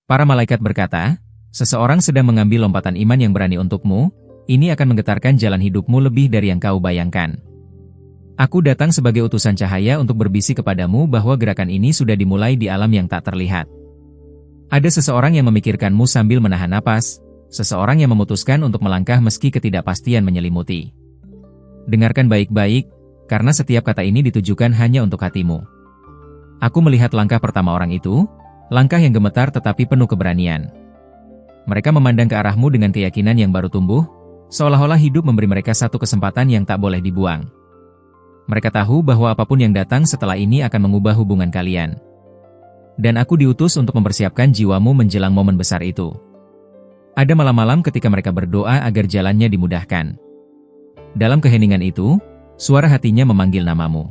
Para malaikat berkata, seseorang sedang mengambil lompatan iman yang berani untukmu, ini akan menggetarkan jalan hidupmu lebih dari yang kau bayangkan. Aku datang sebagai utusan cahaya untuk berbisik kepadamu bahwa gerakan ini sudah dimulai di alam yang tak terlihat. Ada seseorang yang memikirkanmu sambil menahan napas, seseorang yang memutuskan untuk melangkah meski ketidakpastian menyelimuti. Dengarkan baik-baik, karena setiap kata ini ditujukan hanya untuk hatimu. Aku melihat langkah pertama orang itu, langkah yang gemetar tetapi penuh keberanian. Mereka memandang ke arahmu dengan keyakinan yang baru tumbuh, seolah-olah hidup memberi mereka satu kesempatan yang tak boleh dibuang. Mereka tahu bahwa apapun yang datang setelah ini akan mengubah hubungan kalian. Dan aku diutus untuk mempersiapkan jiwamu menjelang momen besar itu. Ada malam-malam ketika mereka berdoa agar jalannya dimudahkan. Dalam keheningan itu, suara hatinya memanggil namamu.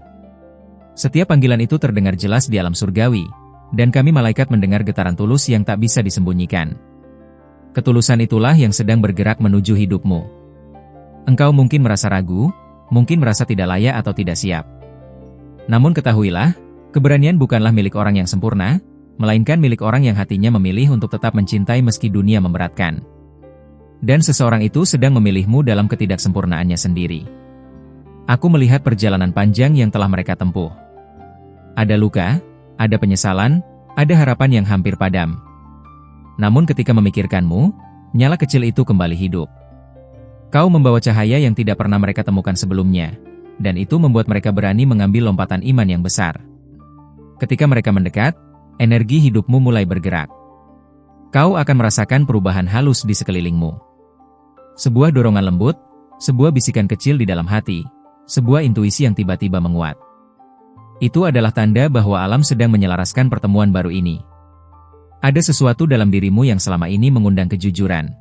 Setiap panggilan itu terdengar jelas di alam surgawi, dan kami malaikat mendengar getaran tulus yang tak bisa disembunyikan. Ketulusan itulah yang sedang bergerak menuju hidupmu. Engkau mungkin merasa ragu, mungkin merasa tidak layak atau tidak siap. Namun ketahuilah, keberanian bukanlah milik orang yang sempurna, melainkan milik orang yang hatinya memilih untuk tetap mencintai meski dunia memberatkan. Dan seseorang itu sedang memilihmu dalam ketidaksempurnaannya sendiri. Aku melihat perjalanan panjang yang telah mereka tempuh. Ada luka, ada penyesalan, ada harapan yang hampir padam. Namun ketika memikirkanmu, nyala kecil itu kembali hidup. Kau membawa cahaya yang tidak pernah mereka temukan sebelumnya, dan itu membuat mereka berani mengambil lompatan iman yang besar. Ketika mereka mendekat, energi hidupmu mulai bergerak. Kau akan merasakan perubahan halus di sekelilingmu. Sebuah dorongan lembut, sebuah bisikan kecil di dalam hati, sebuah intuisi yang tiba-tiba menguat. Itu adalah tanda bahwa alam sedang menyelaraskan pertemuan baru ini. Ada sesuatu dalam dirimu yang selama ini mengundang kejujuran.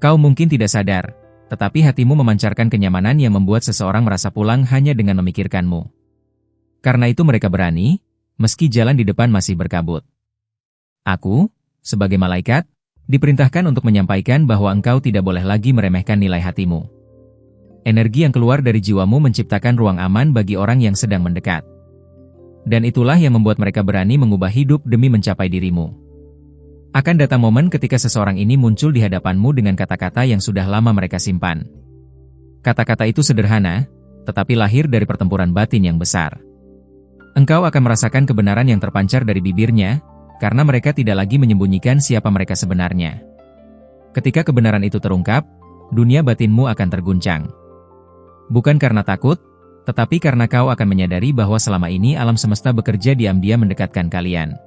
Kau mungkin tidak sadar, tetapi hatimu memancarkan kenyamanan yang membuat seseorang merasa pulang hanya dengan memikirkanmu. Karena itu mereka berani, meski jalan di depan masih berkabut. Aku, sebagai malaikat, diperintahkan untuk menyampaikan bahwa engkau tidak boleh lagi meremehkan nilai hatimu. Energi yang keluar dari jiwamu menciptakan ruang aman bagi orang yang sedang mendekat. Dan itulah yang membuat mereka berani mengubah hidup demi mencapai dirimu. Akan datang momen ketika seseorang ini muncul di hadapanmu dengan kata-kata yang sudah lama mereka simpan. Kata-kata itu sederhana, tetapi lahir dari pertempuran batin yang besar. Engkau akan merasakan kebenaran yang terpancar dari bibirnya, karena mereka tidak lagi menyembunyikan siapa mereka sebenarnya. Ketika kebenaran itu terungkap, dunia batinmu akan terguncang. Bukan karena takut, tetapi karena kau akan menyadari bahwa selama ini alam semesta bekerja diam-diam mendekatkan kalian.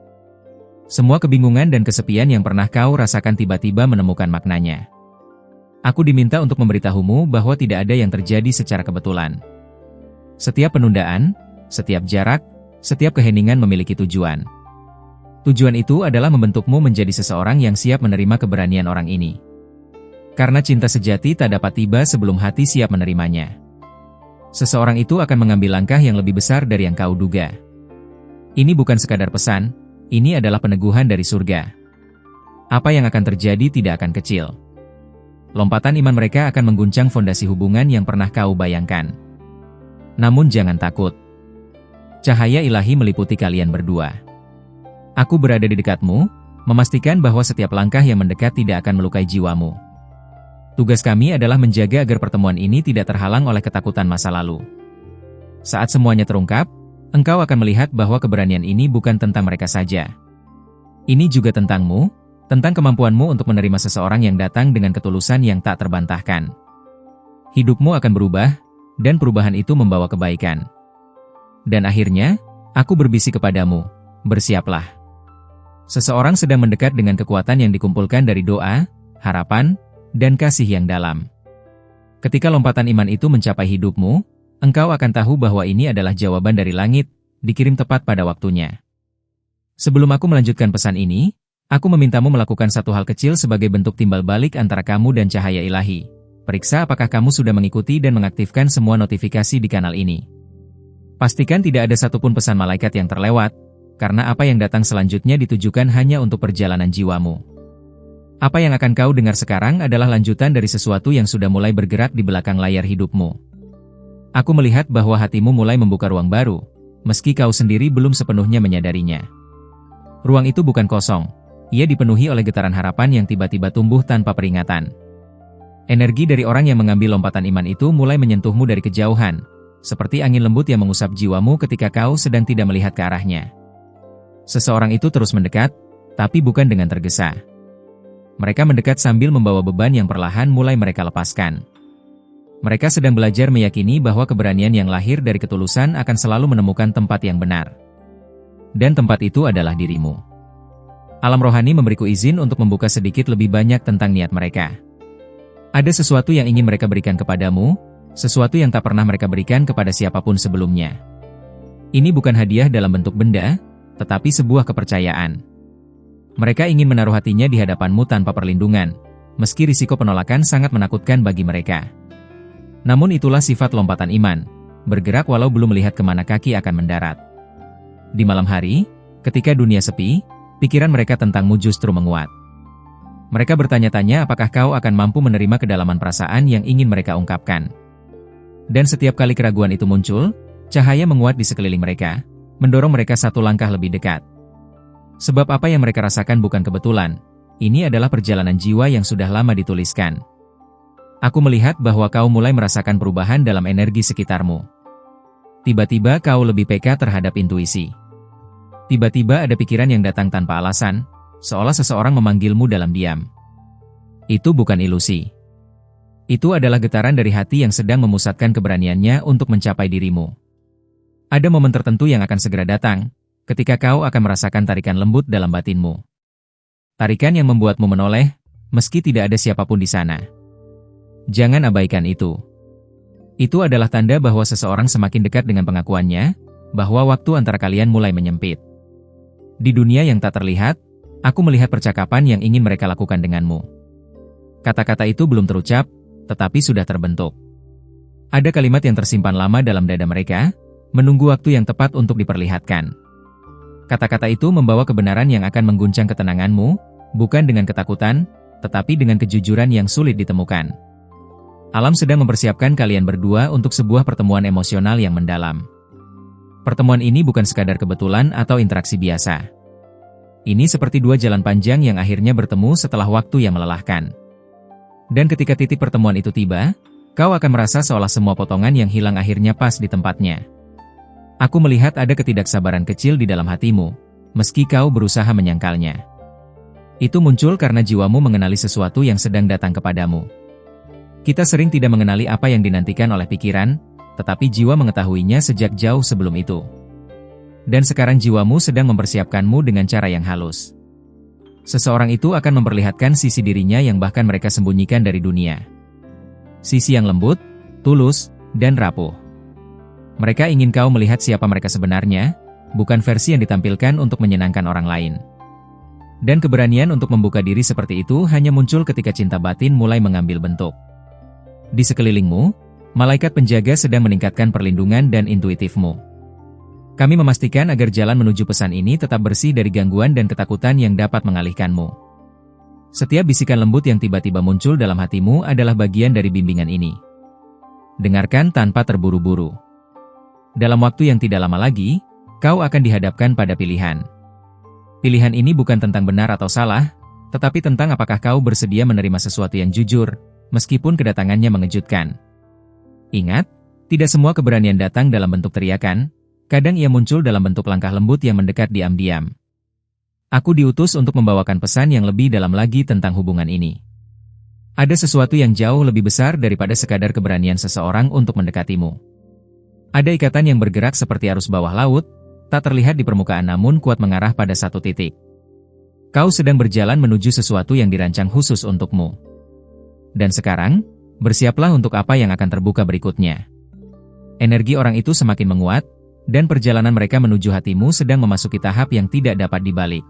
Semua kebingungan dan kesepian yang pernah kau rasakan tiba-tiba menemukan maknanya. Aku diminta untuk memberitahumu bahwa tidak ada yang terjadi secara kebetulan. Setiap penundaan, setiap jarak, setiap keheningan memiliki tujuan. Tujuan itu adalah membentukmu menjadi seseorang yang siap menerima keberanian orang ini. Karena cinta sejati tak dapat tiba sebelum hati siap menerimanya. Seseorang itu akan mengambil langkah yang lebih besar dari yang kau duga. Ini bukan sekadar pesan, ini adalah peneguhan dari surga. Apa yang akan terjadi tidak akan kecil. Lompatan iman mereka akan mengguncang fondasi hubungan yang pernah kau bayangkan. Namun jangan takut. Cahaya ilahi meliputi kalian berdua. Aku berada di dekatmu, memastikan bahwa setiap langkah yang mendekat tidak akan melukai jiwamu. Tugas kami adalah menjaga agar pertemuan ini tidak terhalang oleh ketakutan masa lalu. Saat semuanya terungkap, engkau akan melihat bahwa keberanian ini bukan tentang mereka saja. Ini juga tentangmu, tentang kemampuanmu untuk menerima seseorang yang datang dengan ketulusan yang tak terbantahkan. Hidupmu akan berubah, dan perubahan itu membawa kebaikan. Dan akhirnya, aku berbisik kepadamu, bersiaplah. Seseorang sedang mendekat dengan kekuatan yang dikumpulkan dari doa, harapan, dan kasih yang dalam. Ketika lompatan iman itu mencapai hidupmu, engkau akan tahu bahwa ini adalah jawaban dari langit, dikirim tepat pada waktunya. Sebelum aku melanjutkan pesan ini, aku memintamu melakukan satu hal kecil sebagai bentuk timbal balik antara kamu dan cahaya ilahi. Periksa apakah kamu sudah mengikuti dan mengaktifkan semua notifikasi di kanal ini. Pastikan tidak ada satupun pesan malaikat yang terlewat, karena apa yang datang selanjutnya ditujukan hanya untuk perjalanan jiwamu. Apa yang akan kau dengar sekarang adalah lanjutan dari sesuatu yang sudah mulai bergerak di belakang layar hidupmu. Aku melihat bahwa hatimu mulai membuka ruang baru, meski kau sendiri belum sepenuhnya menyadarinya. Ruang itu bukan kosong, ia dipenuhi oleh getaran harapan yang tiba-tiba tumbuh tanpa peringatan. Energi dari orang yang mengambil lompatan iman itu mulai menyentuhmu dari kejauhan, seperti angin lembut yang mengusap jiwamu ketika kau sedang tidak melihat ke arahnya. Seseorang itu terus mendekat, tapi bukan dengan tergesa. Mereka mendekat sambil membawa beban yang perlahan mulai mereka lepaskan. Mereka sedang belajar meyakini bahwa keberanian yang lahir dari ketulusan akan selalu menemukan tempat yang benar. Dan tempat itu adalah dirimu. Alam rohani memberiku izin untuk membuka sedikit lebih banyak tentang niat mereka. Ada sesuatu yang ingin mereka berikan kepadamu, sesuatu yang tak pernah mereka berikan kepada siapapun sebelumnya. Ini bukan hadiah dalam bentuk benda, tetapi sebuah kepercayaan. Mereka ingin menaruh hatinya di hadapanmu tanpa perlindungan, meski risiko penolakan sangat menakutkan bagi mereka. Namun itulah sifat lompatan iman, bergerak walau belum melihat kemana kaki akan mendarat. Di malam hari, ketika dunia sepi, pikiran mereka tentangmu justru menguat. Mereka bertanya-tanya apakah kau akan mampu menerima kedalaman perasaan yang ingin mereka ungkapkan. Dan setiap kali keraguan itu muncul, cahaya menguat di sekeliling mereka, mendorong mereka satu langkah lebih dekat. Sebab apa yang mereka rasakan bukan kebetulan, ini adalah perjalanan jiwa yang sudah lama dituliskan. Aku melihat bahwa kau mulai merasakan perubahan dalam energi sekitarmu. Tiba-tiba kau lebih peka terhadap intuisi. Tiba-tiba ada pikiran yang datang tanpa alasan, seolah seseorang memanggilmu dalam diam. Itu bukan ilusi. Itu adalah getaran dari hati yang sedang memusatkan keberaniannya untuk mencapai dirimu. Ada momen tertentu yang akan segera datang, ketika kau akan merasakan tarikan lembut dalam batinmu. Tarikan yang membuatmu menoleh, meski tidak ada siapapun di sana. Jangan abaikan itu. Itu adalah tanda bahwa seseorang semakin dekat dengan pengakuannya, bahwa waktu antara kalian mulai menyempit. Di dunia yang tak terlihat, aku melihat percakapan yang ingin mereka lakukan denganmu. Kata-kata itu belum terucap, tetapi sudah terbentuk. Ada kalimat yang tersimpan lama dalam dada mereka, menunggu waktu yang tepat untuk diperlihatkan. Kata-kata itu membawa kebenaran yang akan mengguncang ketenanganmu, bukan dengan ketakutan, tetapi dengan kejujuran yang sulit ditemukan. Alam sedang mempersiapkan kalian berdua untuk sebuah pertemuan emosional yang mendalam. Pertemuan ini bukan sekadar kebetulan atau interaksi biasa. Ini seperti dua jalan panjang yang akhirnya bertemu setelah waktu yang melelahkan. Dan ketika titik pertemuan itu tiba, kau akan merasa seolah semua potongan yang hilang akhirnya pas di tempatnya. Aku melihat ada ketidaksabaran kecil di dalam hatimu, meski kau berusaha menyangkalnya. Itu muncul karena jiwamu mengenali sesuatu yang sedang datang kepadamu. Kita sering tidak mengenali apa yang dinantikan oleh pikiran, tetapi jiwa mengetahuinya sejak jauh sebelum itu. Dan sekarang jiwamu sedang mempersiapkanmu dengan cara yang halus. Seseorang itu akan memperlihatkan sisi dirinya yang bahkan mereka sembunyikan dari dunia. Sisi yang lembut, tulus, dan rapuh. Mereka ingin kau melihat siapa mereka sebenarnya, bukan versi yang ditampilkan untuk menyenangkan orang lain. Dan keberanian untuk membuka diri seperti itu hanya muncul ketika cinta batin mulai mengambil bentuk. Di sekelilingmu, malaikat penjaga sedang meningkatkan perlindungan dan intuitifmu. Kami memastikan agar jalan menuju pesan ini tetap bersih dari gangguan dan ketakutan yang dapat mengalihkanmu. Setiap bisikan lembut yang tiba-tiba muncul dalam hatimu adalah bagian dari bimbingan ini. Dengarkan tanpa terburu-buru. Dalam waktu yang tidak lama lagi, kau akan dihadapkan pada pilihan. Pilihan ini bukan tentang benar atau salah, tetapi tentang apakah kau bersedia menerima sesuatu yang jujur, meskipun kedatangannya mengejutkan. Ingat, tidak semua keberanian datang dalam bentuk teriakan, kadang ia muncul dalam bentuk langkah lembut yang mendekat diam-diam. Aku diutus untuk membawakan pesan yang lebih dalam lagi tentang hubungan ini. Ada sesuatu yang jauh lebih besar daripada sekadar keberanian seseorang untuk mendekatimu. Ada ikatan yang bergerak seperti arus bawah laut, tak terlihat di permukaan namun kuat mengarah pada satu titik. Kau sedang berjalan menuju sesuatu yang dirancang khusus untukmu. Dan sekarang, bersiaplah untuk apa yang akan terbuka berikutnya. Energi orang itu semakin menguat, dan perjalanan mereka menuju hatimu sedang memasuki tahap yang tidak dapat dibalik.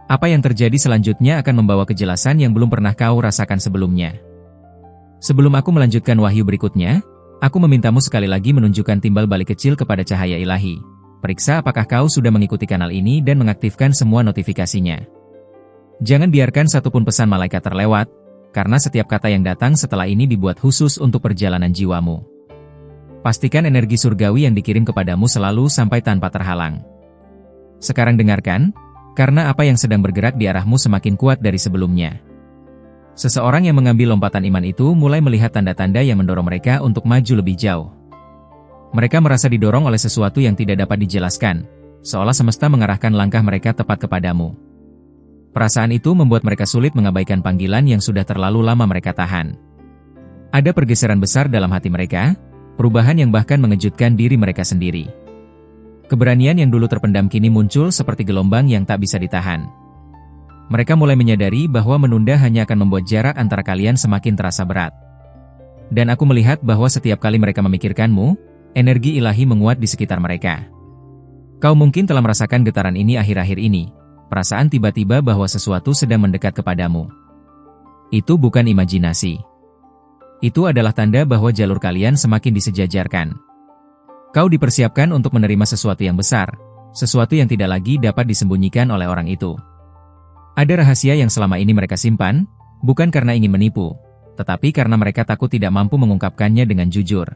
Apa yang terjadi selanjutnya akan membawa kejelasan yang belum pernah kau rasakan sebelumnya. Sebelum aku melanjutkan wahyu berikutnya, aku memintamu sekali lagi menunjukkan timbal balik kecil kepada cahaya ilahi. Periksa apakah kau sudah mengikuti kanal ini dan mengaktifkan semua notifikasinya. Jangan biarkan satupun pesan malaikat terlewat, karena setiap kata yang datang setelah ini dibuat khusus untuk perjalanan jiwamu. Pastikan energi surgawi yang dikirim kepadamu selalu sampai tanpa terhalang. Sekarang dengarkan, karena apa yang sedang bergerak di arahmu semakin kuat dari sebelumnya. Seseorang yang mengambil lompatan iman itu mulai melihat tanda-tanda yang mendorong mereka untuk maju lebih jauh. Mereka merasa didorong oleh sesuatu yang tidak dapat dijelaskan, seolah semesta mengarahkan langkah mereka tepat kepadamu. Perasaan itu membuat mereka sulit mengabaikan panggilan yang sudah terlalu lama mereka tahan. Ada pergeseran besar dalam hati mereka, perubahan yang bahkan mengejutkan diri mereka sendiri. Keberanian yang dulu terpendam kini muncul seperti gelombang yang tak bisa ditahan. Mereka mulai menyadari bahwa menunda hanya akan membuat jarak antara kalian semakin terasa berat. Dan aku melihat bahwa setiap kali mereka memikirkanmu, energi ilahi menguat di sekitar mereka. Kau mungkin telah merasakan getaran ini akhir-akhir ini, perasaan tiba-tiba bahwa sesuatu sedang mendekat kepadamu. Itu bukan imajinasi. Itu adalah tanda bahwa jalur kalian semakin disejajarkan. Kau dipersiapkan untuk menerima sesuatu yang besar, sesuatu yang tidak lagi dapat disembunyikan oleh orang itu. Ada rahasia yang selama ini mereka simpan, bukan karena ingin menipu, tetapi karena mereka takut tidak mampu mengungkapkannya dengan jujur.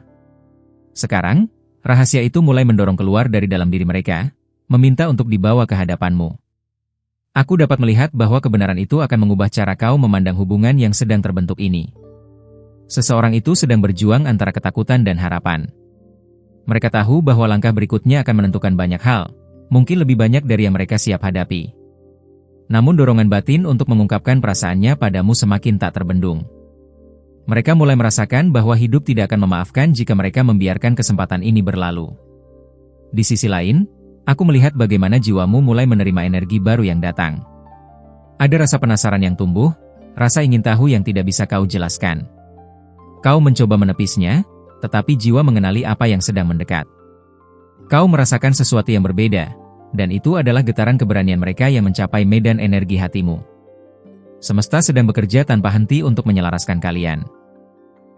Sekarang, rahasia itu mulai mendorong keluar dari dalam diri mereka, meminta untuk dibawa ke hadapanmu. Aku dapat melihat bahwa kebenaran itu akan mengubah cara kau memandang hubungan yang sedang terbentuk ini. Seseorang itu sedang berjuang antara ketakutan dan harapan. Mereka tahu bahwa langkah berikutnya akan menentukan banyak hal, mungkin lebih banyak dari yang mereka siap hadapi. Namun dorongan batin untuk mengungkapkan perasaannya padamu semakin tak terbendung. Mereka mulai merasakan bahwa hidup tidak akan memaafkan jika mereka membiarkan kesempatan ini berlalu. Di sisi lain, aku melihat bagaimana jiwamu mulai menerima energi baru yang datang. Ada rasa penasaran yang tumbuh, rasa ingin tahu yang tidak bisa kau jelaskan. Kau mencoba menepisnya, tetapi jiwa mengenali apa yang sedang mendekat. Kau merasakan sesuatu yang berbeda, dan itu adalah getaran keberanian mereka yang mencapai medan energi hatimu. Semesta sedang bekerja tanpa henti untuk menyelaraskan kalian.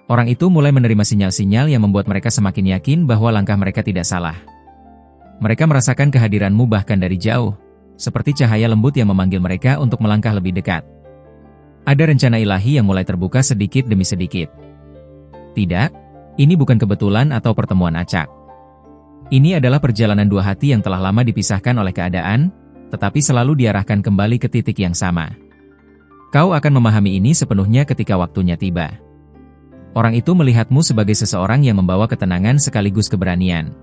Orang itu mulai menerima sinyal-sinyal yang membuat mereka semakin yakin bahwa langkah mereka tidak salah. Mereka merasakan kehadiranmu bahkan dari jauh, seperti cahaya lembut yang memanggil mereka untuk melangkah lebih dekat. Ada rencana ilahi yang mulai terbuka sedikit demi sedikit. Tidak, ini bukan kebetulan atau pertemuan acak. Ini adalah perjalanan dua hati yang telah lama dipisahkan oleh keadaan, tetapi selalu diarahkan kembali ke titik yang sama. Kau akan memahami ini sepenuhnya ketika waktunya tiba. Orang itu melihatmu sebagai seseorang yang membawa ketenangan sekaligus keberanian.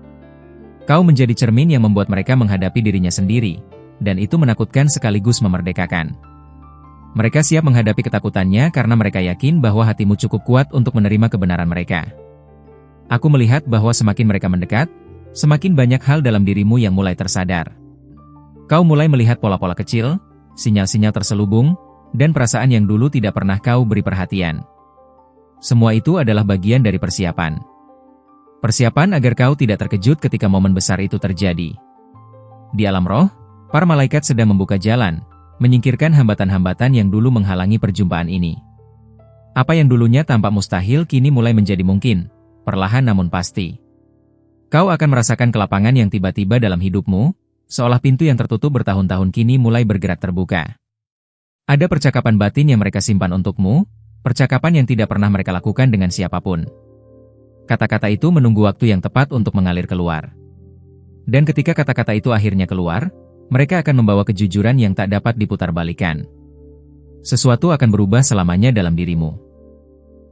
Kau menjadi cermin yang membuat mereka menghadapi dirinya sendiri, dan itu menakutkan sekaligus memerdekakan. Mereka siap menghadapi ketakutannya karena mereka yakin bahwa hatimu cukup kuat untuk menerima kebenaran mereka. Aku melihat bahwa semakin mereka mendekat, semakin banyak hal dalam dirimu yang mulai tersadar. Kau mulai melihat pola-pola kecil, sinyal-sinyal terselubung, dan perasaan yang dulu tidak pernah kau beri perhatian. Semua itu adalah bagian dari persiapan. Persiapan agar kau tidak terkejut ketika momen besar itu terjadi. Di alam roh, para malaikat sedang membuka jalan, menyingkirkan hambatan-hambatan yang dulu menghalangi perjumpaan ini. Apa yang dulunya tampak mustahil kini mulai menjadi mungkin, perlahan namun pasti. Kau akan merasakan kelapangan yang tiba-tiba dalam hidupmu, seolah pintu yang tertutup bertahun-tahun kini mulai bergerak terbuka. Ada percakapan batin yang mereka simpan untukmu, percakapan yang tidak pernah mereka lakukan dengan siapapun. Kata-kata itu menunggu waktu yang tepat untuk mengalir keluar. Dan ketika kata-kata itu akhirnya keluar, mereka akan membawa kejujuran yang tak dapat diputarbalikan. Sesuatu akan berubah selamanya dalam dirimu.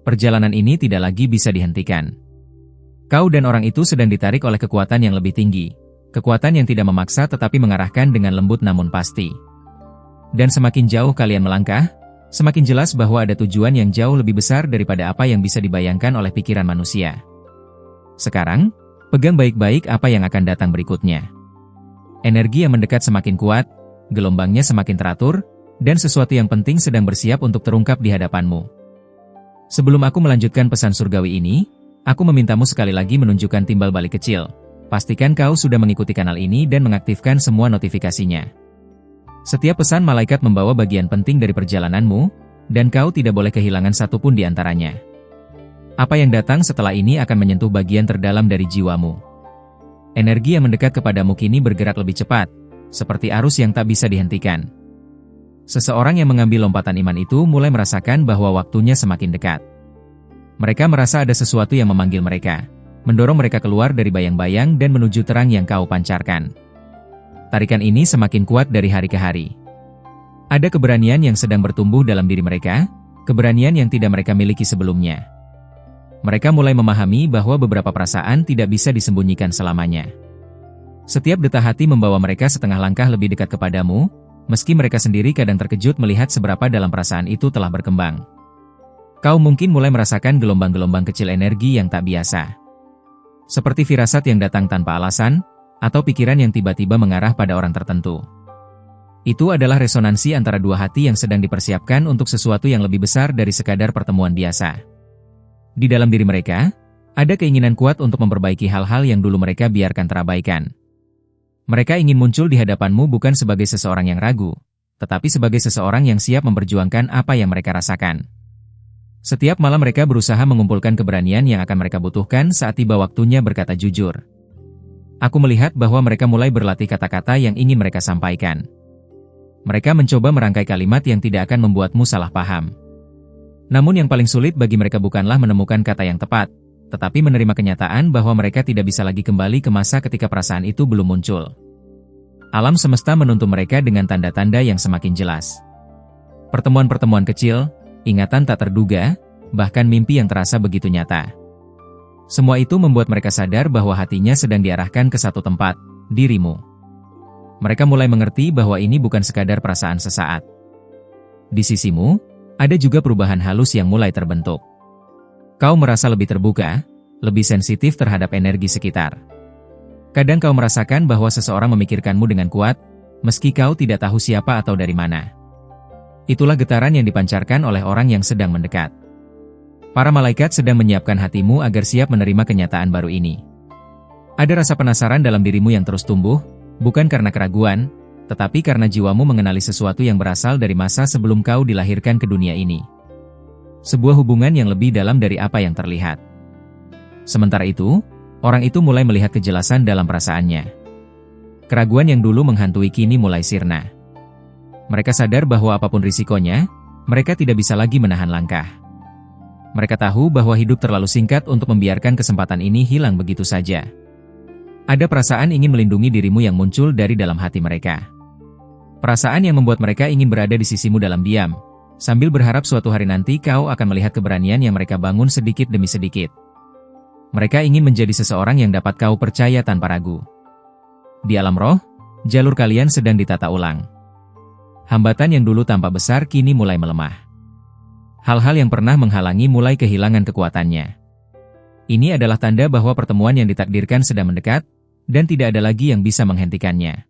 Perjalanan ini tidak lagi bisa dihentikan. Kau dan orang itu sedang ditarik oleh kekuatan yang lebih tinggi, kekuatan yang tidak memaksa tetapi mengarahkan dengan lembut namun pasti. Dan semakin jauh kalian melangkah, semakin jelas bahwa ada tujuan yang jauh lebih besar daripada apa yang bisa dibayangkan oleh pikiran manusia. Sekarang, pegang baik-baik apa yang akan datang berikutnya. Energi yang mendekat semakin kuat, gelombangnya semakin teratur, dan sesuatu yang penting sedang bersiap untuk terungkap di hadapanmu. Sebelum aku melanjutkan pesan surgawi ini, aku memintamu sekali lagi menunjukkan timbal balik kecil. Pastikan kau sudah mengikuti kanal ini dan mengaktifkan semua notifikasinya. Setiap pesan malaikat membawa bagian penting dari perjalananmu, dan kau tidak boleh kehilangan satupun di antaranya. Apa yang datang setelah ini akan menyentuh bagian terdalam dari jiwamu. Energi yang mendekat kepadamu kini bergerak lebih cepat, seperti arus yang tak bisa dihentikan. Seseorang yang mengambil lompatan iman itu mulai merasakan bahwa waktunya semakin dekat. Mereka merasa ada sesuatu yang memanggil mereka, mendorong mereka keluar dari bayang-bayang dan menuju terang yang kau pancarkan. Tarikan ini semakin kuat dari hari ke hari. Ada keberanian yang sedang bertumbuh dalam diri mereka, keberanian yang tidak mereka miliki sebelumnya. Mereka mulai memahami bahwa beberapa perasaan tidak bisa disembunyikan selamanya. Setiap detak hati membawa mereka setengah langkah lebih dekat kepadamu, meski mereka sendiri kadang terkejut melihat seberapa dalam perasaan itu telah berkembang. Kau mungkin mulai merasakan gelombang-gelombang kecil energi yang tak biasa. Seperti firasat yang datang tanpa alasan, atau pikiran yang tiba-tiba mengarah pada orang tertentu. Itu adalah resonansi antara dua hati yang sedang dipersiapkan untuk sesuatu yang lebih besar dari sekadar pertemuan biasa. Di dalam diri mereka, ada keinginan kuat untuk memperbaiki hal-hal yang dulu mereka biarkan terabaikan. Mereka ingin muncul di hadapanmu bukan sebagai seseorang yang ragu, tetapi sebagai seseorang yang siap memperjuangkan apa yang mereka rasakan. Setiap malam mereka berusaha mengumpulkan keberanian yang akan mereka butuhkan saat tiba waktunya berkata jujur. Aku melihat bahwa mereka mulai berlatih kata-kata yang ingin mereka sampaikan. Mereka mencoba merangkai kalimat yang tidak akan membuatmu salah paham. Namun yang paling sulit bagi mereka bukanlah menemukan kata yang tepat, tetapi menerima kenyataan bahwa mereka tidak bisa lagi kembali ke masa ketika perasaan itu belum muncul. Alam semesta menuntun mereka dengan tanda-tanda yang semakin jelas. Pertemuan-pertemuan kecil, ingatan tak terduga, bahkan mimpi yang terasa begitu nyata. Semua itu membuat mereka sadar bahwa hatinya sedang diarahkan ke satu tempat, dirimu. Mereka mulai mengerti bahwa ini bukan sekadar perasaan sesaat. Di sisimu, ada juga perubahan halus yang mulai terbentuk. Kau merasa lebih terbuka, lebih sensitif terhadap energi sekitar. Kadang kau merasakan bahwa seseorang memikirkanmu dengan kuat, meski kau tidak tahu siapa atau dari mana. Itulah getaran yang dipancarkan oleh orang yang sedang mendekat. Para malaikat sedang menyiapkan hatimu agar siap menerima kenyataan baru ini. Ada rasa penasaran dalam dirimu yang terus tumbuh, bukan karena keraguan, tetapi karena jiwamu mengenali sesuatu yang berasal dari masa sebelum kau dilahirkan ke dunia ini. Sebuah hubungan yang lebih dalam dari apa yang terlihat. Sementara itu, orang itu mulai melihat kejelasan dalam perasaannya. Keraguan yang dulu menghantui kini mulai sirna. Mereka sadar bahwa apapun risikonya, mereka tidak bisa lagi menahan langkah. Mereka tahu bahwa hidup terlalu singkat untuk membiarkan kesempatan ini hilang begitu saja. Ada perasaan ingin melindungi dirimu yang muncul dari dalam hati mereka. Perasaan yang membuat mereka ingin berada di sisimu dalam diam, sambil berharap suatu hari nanti kau akan melihat keberanian yang mereka bangun sedikit demi sedikit. Mereka ingin menjadi seseorang yang dapat kau percaya tanpa ragu. Di alam roh, jalur kalian sedang ditata ulang. Hambatan yang dulu tampak besar kini mulai melemah. Hal-hal yang pernah menghalangi mulai kehilangan kekuatannya. Ini adalah tanda bahwa pertemuan yang ditakdirkan sedang mendekat, dan tidak ada lagi yang bisa menghentikannya.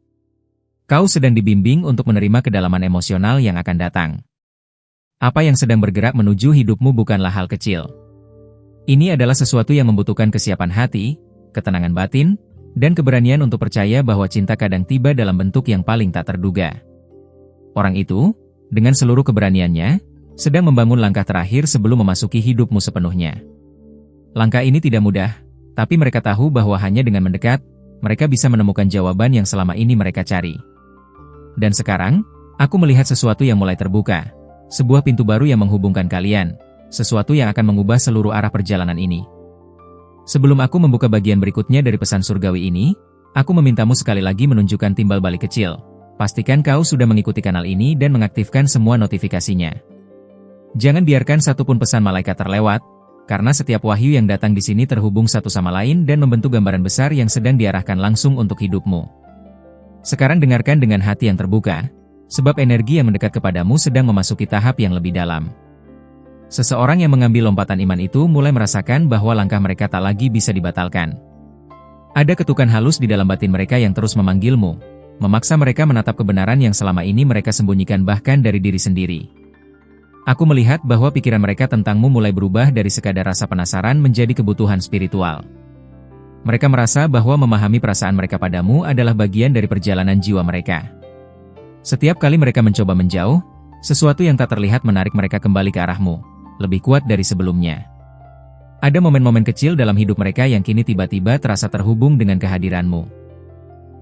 Kau sedang dibimbing untuk menerima kedalaman emosional yang akan datang. Apa yang sedang bergerak menuju hidupmu bukanlah hal kecil. Ini adalah sesuatu yang membutuhkan kesiapan hati, ketenangan batin, dan keberanian untuk percaya bahwa cinta kadang tiba dalam bentuk yang paling tak terduga. Orang itu, dengan seluruh keberaniannya, sedang membangun langkah terakhir sebelum memasuki hidupmu sepenuhnya. Langkah ini tidak mudah, tapi mereka tahu bahwa hanya dengan mendekat, mereka bisa menemukan jawaban yang selama ini mereka cari. Dan sekarang, aku melihat sesuatu yang mulai terbuka. Sebuah pintu baru yang menghubungkan kalian. Sesuatu yang akan mengubah seluruh arah perjalanan ini. Sebelum aku membuka bagian berikutnya dari pesan surgawi ini, aku memintamu sekali lagi menunjukkan timbal balik kecil. Pastikan kau sudah mengikuti kanal ini dan mengaktifkan semua notifikasinya. Jangan biarkan satupun pesan malaikat terlewat, karena setiap wahyu yang datang di sini terhubung satu sama lain dan membentuk gambaran besar yang sedang diarahkan langsung untuk hidupmu. Sekarang dengarkan dengan hati yang terbuka, sebab energi yang mendekat kepadamu sedang memasuki tahap yang lebih dalam. Seseorang yang mengambil lompatan iman itu mulai merasakan bahwa langkah mereka tak lagi bisa dibatalkan. Ada ketukan halus di dalam batin mereka yang terus memanggilmu, memaksa mereka menatap kebenaran yang selama ini mereka sembunyikan bahkan dari diri sendiri. Aku melihat bahwa pikiran mereka tentangmu mulai berubah dari sekadar rasa penasaran menjadi kebutuhan spiritual. Mereka merasa bahwa memahami perasaan mereka padamu adalah bagian dari perjalanan jiwa mereka. Setiap kali mereka mencoba menjauh, sesuatu yang tak terlihat menarik mereka kembali ke arahmu, lebih kuat dari sebelumnya. Ada momen-momen kecil dalam hidup mereka yang kini tiba-tiba terasa terhubung dengan kehadiranmu.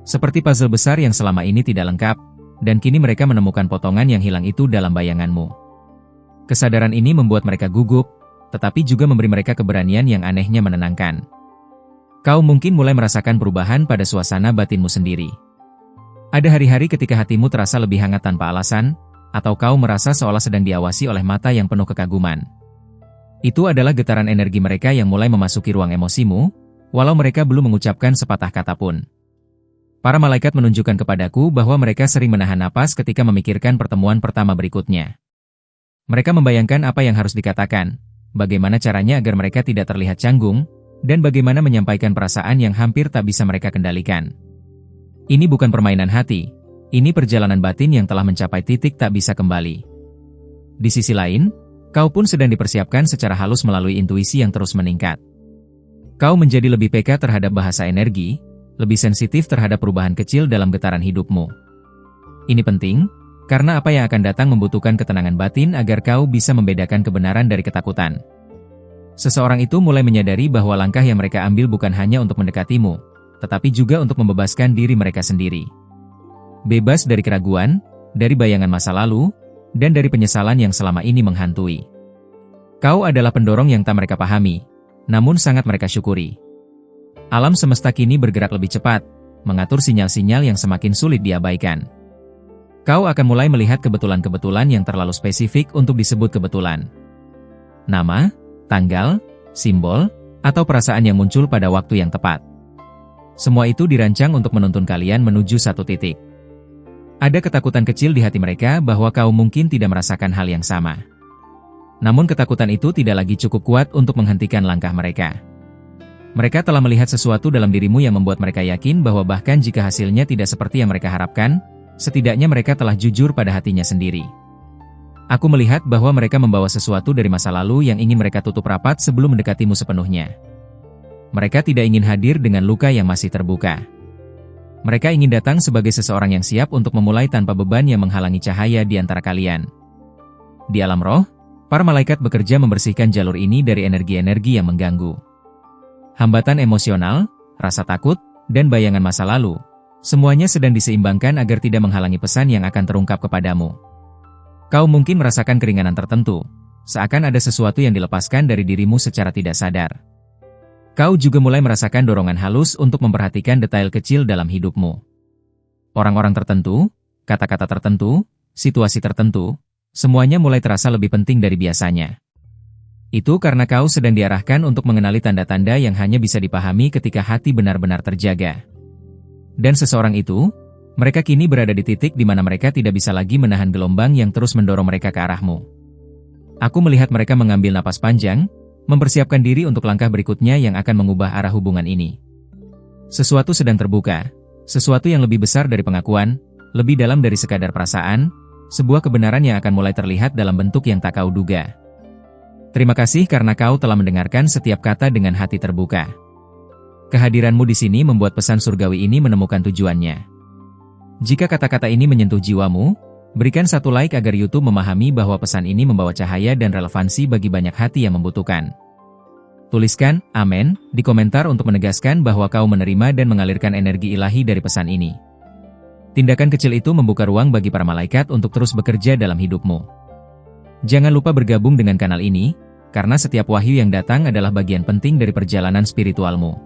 Seperti puzzle besar yang selama ini tidak lengkap, dan kini mereka menemukan potongan yang hilang itu dalam bayanganmu. Kesadaran ini membuat mereka gugup, tetapi juga memberi mereka keberanian yang anehnya menenangkan. Kau mungkin mulai merasakan perubahan pada suasana batinmu sendiri. Ada hari-hari ketika hatimu terasa lebih hangat tanpa alasan, atau kau merasa seolah sedang diawasi oleh mata yang penuh kekaguman. Itu adalah getaran energi mereka yang mulai memasuki ruang emosimu, walau mereka belum mengucapkan sepatah kata pun. Para malaikat menunjukkan kepadaku bahwa mereka sering menahan napas ketika memikirkan pertemuan pertama berikutnya. Mereka membayangkan apa yang harus dikatakan, bagaimana caranya agar mereka tidak terlihat canggung, dan bagaimana menyampaikan perasaan yang hampir tak bisa mereka kendalikan. Ini bukan permainan hati, ini perjalanan batin yang telah mencapai titik tak bisa kembali. Di sisi lain, kau pun sedang dipersiapkan secara halus melalui intuisi yang terus meningkat. Kau menjadi lebih peka terhadap bahasa energi, lebih sensitif terhadap perubahan kecil dalam getaran hidupmu. Ini penting, karena apa yang akan datang membutuhkan ketenangan batin agar kau bisa membedakan kebenaran dari ketakutan. Seseorang itu mulai menyadari bahwa langkah yang mereka ambil bukan hanya untuk mendekatimu, tetapi juga untuk membebaskan diri mereka sendiri. Bebas dari keraguan, dari bayangan masa lalu, dan dari penyesalan yang selama ini menghantui. Kau adalah pendorong yang tak mereka pahami, namun sangat mereka syukuri. Alam semesta kini bergerak lebih cepat, mengatur sinyal-sinyal yang semakin sulit diabaikan. Kau akan mulai melihat kebetulan-kebetulan yang terlalu spesifik untuk disebut kebetulan. Nama, tanggal, simbol, atau perasaan yang muncul pada waktu yang tepat. Semua itu dirancang untuk menuntun kalian menuju satu titik. Ada ketakutan kecil di hati mereka bahwa kau mungkin tidak merasakan hal yang sama. Namun ketakutan itu tidak lagi cukup kuat untuk menghentikan langkah mereka. Mereka telah melihat sesuatu dalam dirimu yang membuat mereka yakin bahwa bahkan jika hasilnya tidak seperti yang mereka harapkan, setidaknya mereka telah jujur pada hatinya sendiri. Aku melihat bahwa mereka membawa sesuatu dari masa lalu yang ingin mereka tutup rapat sebelum mendekatimu sepenuhnya. Mereka tidak ingin hadir dengan luka yang masih terbuka. Mereka ingin datang sebagai seseorang yang siap untuk memulai tanpa beban yang menghalangi cahaya di antara kalian. Di alam roh, para malaikat bekerja membersihkan jalur ini dari energi-energi yang mengganggu. Hambatan emosional, rasa takut, dan bayangan masa lalu, semuanya sedang diseimbangkan agar tidak menghalangi pesan yang akan terungkap kepadamu. Kau mungkin merasakan keringanan tertentu, seakan ada sesuatu yang dilepaskan dari dirimu secara tidak sadar. Kau juga mulai merasakan dorongan halus untuk memperhatikan detail kecil dalam hidupmu. Orang-orang tertentu, kata-kata tertentu, situasi tertentu, semuanya mulai terasa lebih penting dari biasanya. Itu karena kau sedang diarahkan untuk mengenali tanda-tanda yang hanya bisa dipahami ketika hati benar-benar terjaga. Dan seseorang itu, mereka kini berada di titik di mana mereka tidak bisa lagi menahan gelombang yang terus mendorong mereka ke arahmu. Aku melihat mereka mengambil napas panjang, mempersiapkan diri untuk langkah berikutnya yang akan mengubah arah hubungan ini. Sesuatu sedang terbuka, sesuatu yang lebih besar dari pengakuan, lebih dalam dari sekadar perasaan, sebuah kebenaran yang akan mulai terlihat dalam bentuk yang tak kau duga. Terima kasih karena kau telah mendengarkan setiap kata dengan hati terbuka. Kehadiranmu di sini membuat pesan surgawi ini menemukan tujuannya. Jika kata-kata ini menyentuh jiwamu, berikan satu like agar YouTube memahami bahwa pesan ini membawa cahaya dan relevansi bagi banyak hati yang membutuhkan. Tuliskan, amin, di komentar untuk menegaskan bahwa kau menerima dan mengalirkan energi ilahi dari pesan ini. Tindakan kecil itu membuka ruang bagi para malaikat untuk terus bekerja dalam hidupmu. Jangan lupa bergabung dengan kanal ini, karena setiap wahyu yang datang adalah bagian penting dari perjalanan spiritualmu.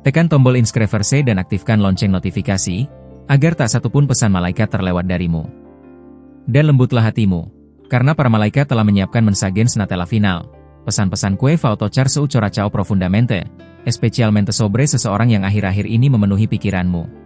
Tekan tombol inskripsi dan aktifkan lonceng notifikasi, agar tak satupun pesan malaikat terlewat darimu. Dan lembutlah hatimu, karena para malaikat telah menyiapkan mensagen senatela final, pesan-pesan kue fautochar seucora cao profundamente, especialmente sobre seseorang yang akhir-akhir ini memenuhi pikiranmu.